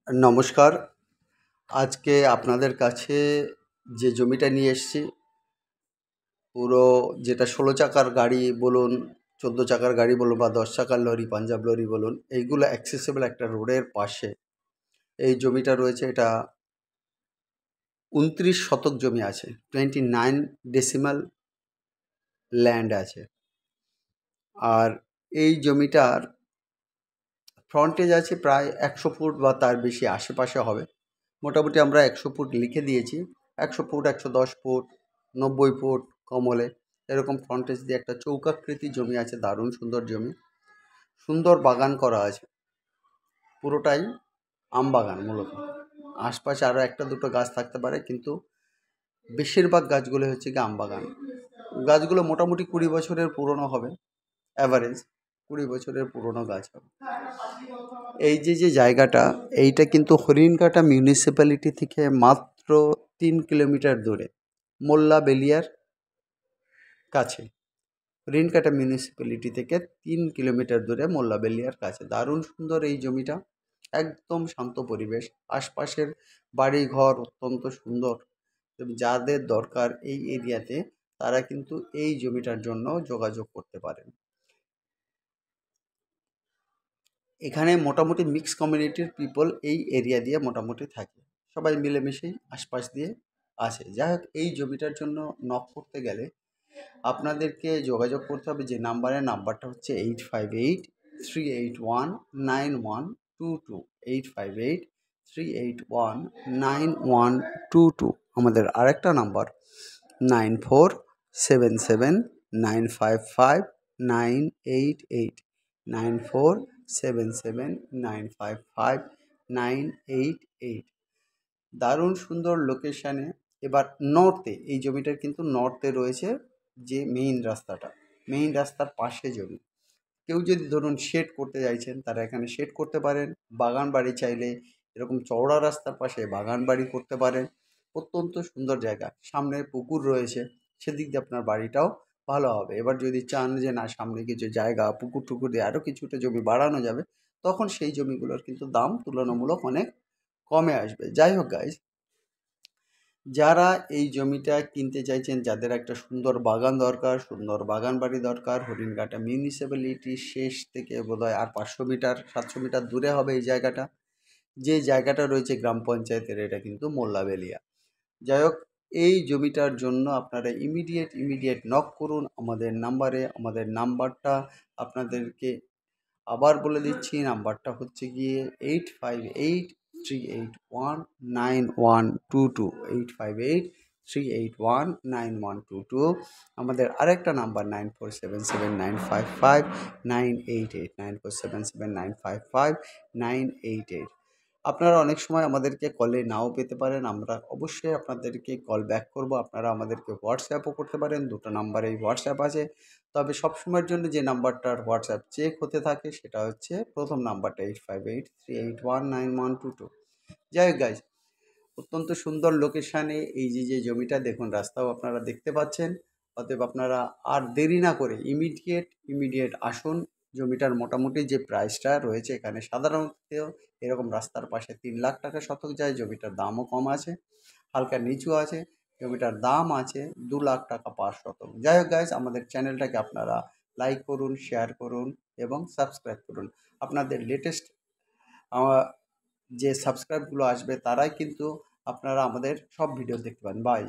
নমস্কার। আজকে আপনাদের কাছে যে জমিটা নিয়ে এসেছি, পুরো যেটা ১৬ চাকার গাড়ি বলুন, ১৪ চাকার গাড়ি বলুন বা ১০ চাকার লরি, পাঞ্জাব লরি বলুন, এইগুলো অ্যাক্সেসেবল একটা রোডের পাশে এই জমিটা রয়েছে। এটা ২৯ শতক জমি আছে, 29 ডেসিমাল ল্যান্ড আছে। আর এই জমিটার ফ্রন্টেজ আছে প্রায় ১০০ ফুট বা তার বেশি আশেপাশে হবে। মোটামুটি আমরা ১০০ ফুট লিখে দিয়েছি। ১০০ ফুট, ১১০ ফুট, ৯০ ফুট কম হলে এরকম ফ্রন্টেজ দিয়ে একটা চৌকাকৃতি জমি আছে। দারুণ সুন্দর জমি, সুন্দর বাগান করা আছে, পুরোটাই আম বাগান। মূলত আশপাশে আরও একটা দুটো গাছ থাকতে পারে, কিন্তু বেশিরভাগ গাছগুলো হচ্ছে কি আম বাগান। গাছগুলো মোটামুটি ২০ বছরের পুরনো হবে, অ্যাভারেজ ২০ বছরের পুরনো গাছ হবে। এই যে জায়গাটা, এইটা কিন্তু হরিণঘাটা মিউনিসিপ্যালিটি থেকে মাত্র ৩ কিলোমিটার দূরে, মোল্লা বেলিয়ার কাছে। হরিণঘাটা মিউনিসিপ্যালিটি থেকে ৩ কিলোমিটার দূরে, মোল্লা বেলিয়ার কাছে। দারুণ সুন্দর এই জমিটা, একদম শান্ত পরিবেশ, আশপাশের বাড়ি ঘর অত্যন্ত সুন্দর। যাদের দরকার এই এরিয়াতে, তারা কিন্তু এই জমিটার জন্য যোগাযোগ করতে পারেন। এখানে মোটামুটি মিক্স কমিউনিটির পিপল এই এরিয়া দিয়ে মোটামুটি থাকে, সবাই মিলেমিশেই আশপাশ দিয়ে আছে। যাই হোক, এই জমিটার জন্য নক করতে গেলে আপনাদেরকে যোগাযোগ করতে হবে যে নাম্বারটা হচ্ছে 8583819122, 8583819122। আমাদের আরেকটা নাম্বার 9477955988, 9477955988। দারুণ সুন্দর লোকেশানে। এবার নর্থে, এই জমিটার কিন্তু নর্থে রয়েছে যে মেইন রাস্তার পাশে জমি। কেউ যদি ধরুন শেড করতে চাইছেন, তারা এখানে শেড করতে পারেন। বাগান বাড়ি চাইলে এরকম চওড়া রাস্তার পাশে বাগান বাড়ি করতে পারেন। অত্যন্ত সুন্দর জায়গা, সামনে পুকুর রয়েছে, সেদিক দিয়ে আপনার বাড়িটাও ভালো হবে। এবার যদি চান যে না, সামনে কিছু জায়গা পুকুর টুকুর দিয়ে আরও কিছুটা জমি বাড়ানো যাবে, তখন সেই জমিগুলোর কিন্তু দাম তুলনামূলক অনেক কমে আসবে। যাই হোক গাইজ, যারা এই জমিটা কিনতে চাইছেন, যাদের একটা সুন্দর বাগান দরকার, সুন্দর বাগান বাড়ি দরকার, হরিণঘাটা মিউনিসিপ্যালিটির শেষ থেকে বোধহয় আর ৫০০ মিটার ৭০০ মিটার দূরে হবে এই জায়গাটা। যে জায়গাটা রয়েছে গ্রাম পঞ্চায়েতের, এটা কিন্তু মোল্লাবেলিয়া। যাই হোক, এই জমিটার জন্য আপনারা ইমিডিয়েট নক করুন আমাদের নাম্বারে। আমাদের নাম্বারটা আপনাদেরকে আবার বলে দিচ্ছি, নাম্বারটা হচ্ছে গিয়ে 8583819122, 8583819122। আমাদের আরেকটা নাম্বার 9477955988, 9477955988। আপনারা অনেক সময় আমাদেরকে কলে নাও পেতে পারেন, আমরা অবশ্যই আপনাদেরকে কল ব্যাক করব। আপনারা আমাদেরকে হোয়াটসঅ্যাপও করতে পারেন, দুটো নাম্বারেই হোয়াটসঅ্যাপ আছে। তবে সবসময়ের জন্য যে নাম্বারটার হোয়াটসঅ্যাপ চেক হতে থাকে, সেটা হচ্ছে প্রথম নাম্বারটা 8583819122। যাই হোক গাইজ, অত্যন্ত সুন্দর লোকেশানে এই যে জমিটা দেখুন, রাস্তাও আপনারা দেখতে পাচ্ছেন। অতএব আপনারা আর দেরি না করে ইমিডিয়েট আসুন। জমিটার মোটামুটি যে প্রাইসটা রয়েছে এখানে, সাধারণত এরকম রাস্তার পাশে ৩ লাখ টাকা শতক যায়। জমিটার দামও কম আছে, হালকা নিচু আছে। জমিটার দাম আছে ২ লাখ টাকা পার শতক। যাই হোক গাইজ, আমাদের চ্যানেলটাকে আপনারা লাইক করুন, শেয়ার করুন এবং সাবস্ক্রাইব করুন। আপনাদের লেটেস্ট যে সাবস্ক্রাইবগুলো আসবে, তারাই কিন্তু আপনারা আমাদের সব ভিডিও দেখতে পান। বাই।